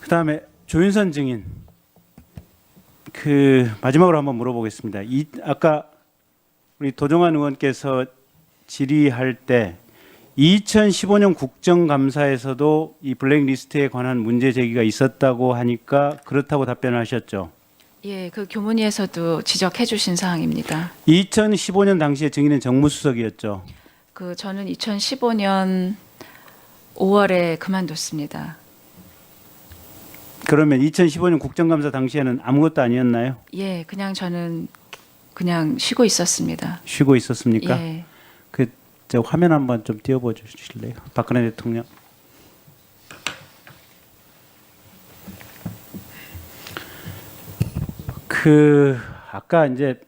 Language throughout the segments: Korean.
그다음에 조윤선 증인 마지막으로 한번 물어보겠습니다. 아까 우리 도종환 의원께서 질의할 때 2015년 국정감사에서도 이 블랙리스트에 관한 문제 제기가 있었다고 하니까 그렇다고 답변을 하셨죠. 예, 그 교문위에서도 지적해 주신 사항입니다. 2015년 당시에 증인은 정무수석이었죠. 저는 2015년 5월에 그만뒀습니다. 그러면 2015년 국정감사 당시에는 아무것도 아니었나요? 예, 저는 쉬고 있었습니다. 쉬고 있었습니까? 예. 저 화면 한번 좀 띄워보 주실래요? 박근혜 대통령. 아까 이제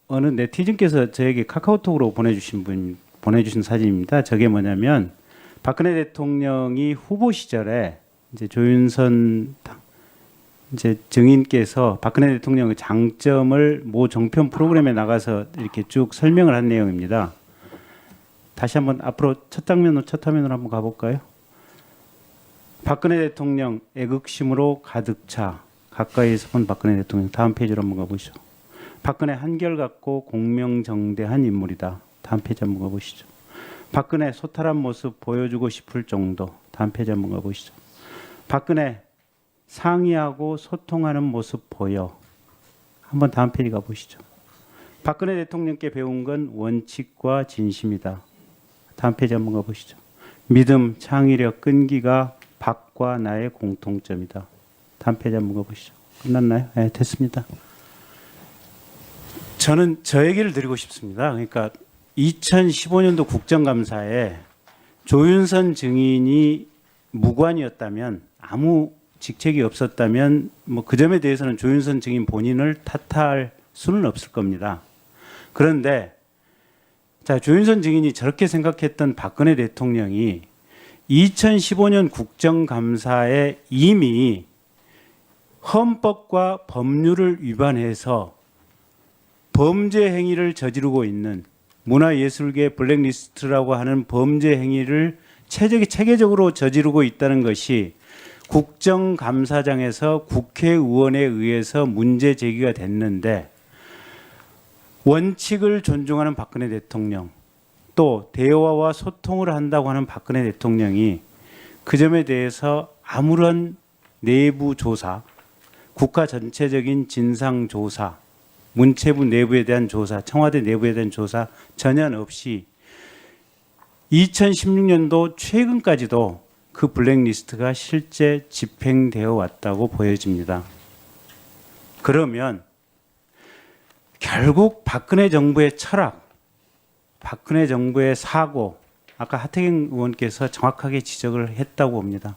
어느 네티즌께서 저에게 카카오톡으로 보내주신 사진입니다. 저게 뭐냐면 박근혜 대통령이 후보 시절에 이제 조윤선 이제 증인께서 박근혜 대통령의 장점을 모 정편 프로그램에 나가서 이렇게 쭉 설명을 한 내용입니다. 다시 한번 앞으로 첫 화면으로 한번 가볼까요? 박근혜 대통령 애국심으로 가득 차 가까이에서 본 박근혜 대통령. 다음 페이지로 한번 가보시죠. 박근혜 한결같고 공명정대한 인물이다. 다음 페이지 한번 가보시죠. 박근혜 소탈한 모습 보여주고 싶을 정도. 다음 페이지 한번 가보시죠. 박근혜 상의하고 소통하는 모습 보여. 한번 다음 페이지 가보시죠. 박근혜 대통령께 배운 건 원칙과 진심이다. 다음 페이지 한번 가보시죠. 믿음, 창의력, 끈기가 박과 나의 공통점이다. 다음 페이지 한번 가보시죠. 끝났나요? 네, 됐습니다. 저는 저 얘기를 드리고 싶습니다. 그러니까 2015년도 국정감사에 조윤선 증인이 무관이었다면, 아무 직책이 없었다면 그 점에 대해서는 조윤선 증인 본인을 탓할 수는 없을 겁니다. 그런데 조윤선 증인이 저렇게 생각했던 박근혜 대통령이 2015년 국정감사에 이미 헌법과 법률을 위반해서 범죄 행위를 저지르고 있는 문화예술계 블랙리스트라고 하는 범죄 행위를 체계적으로 저지르고 있다는 것이 국정감사장에서 국회의원에 의해서 문제 제기가 됐는데, 원칙을 존중하는 박근혜 대통령, 또 대화와 소통을 한다고 하는 박근혜 대통령이 그 점에 대해서 아무런 내부 조사, 국가 전체적인 진상 조사, 문체부 내부에 대한 조사, 청와대 내부에 대한 조사 전혀 없이 2016년도 최근까지도 그 블랙리스트가 실제 집행되어 왔다고 보여집니다. 그러면 결국 박근혜 정부의 철학, 박근혜 정부의 사고, 아까 하태경 의원께서 정확하게 지적을 했다고 봅니다.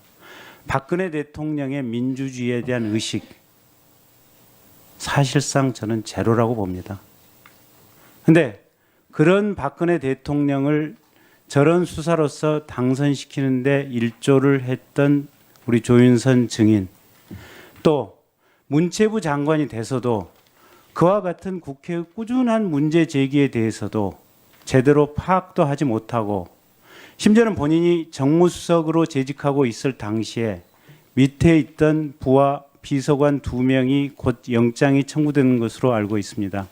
박근혜 대통령의 민주주의에 대한 의식, 사실상 저는 제로라고 봅니다. 그런데 그런 박근혜 대통령을 저런 수사로서 당선시키는데 일조를 했던 우리 조윤선 증인, 또 문체부 장관이 돼서도 그와 같은 국회의 꾸준한 문제 제기에 대해서도 제대로 파악도 하지 못하고, 심지어는 본인이 정무수석으로 재직하고 있을 당시에 밑에 있던 부하 비서관 2명이 곧 영장이 청구되는 것으로 알고 있습니다.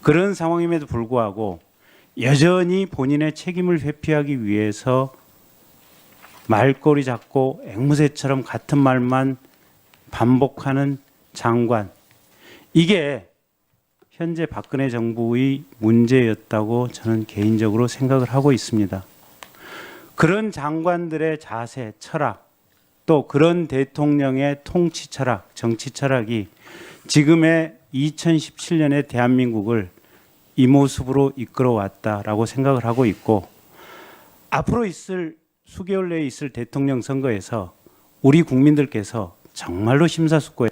그런 상황임에도 불구하고 여전히 본인의 책임을 회피하기 위해서 말꼬리 잡고 앵무새처럼 같은 말만 반복하는 장관, 이게 현재 박근혜 정부의 문제였다고 저는 개인적으로 생각을 하고 있습니다. 그런 장관들의 자세, 철학, 또 그런 대통령의 통치 철학, 정치 철학이 지금의 2017년의 대한민국을 이 모습으로 이끌어왔다라고 생각을 하고 있고, 앞으로 수개월 내에 있을 대통령 선거에서 우리 국민들께서 정말로 심사숙고해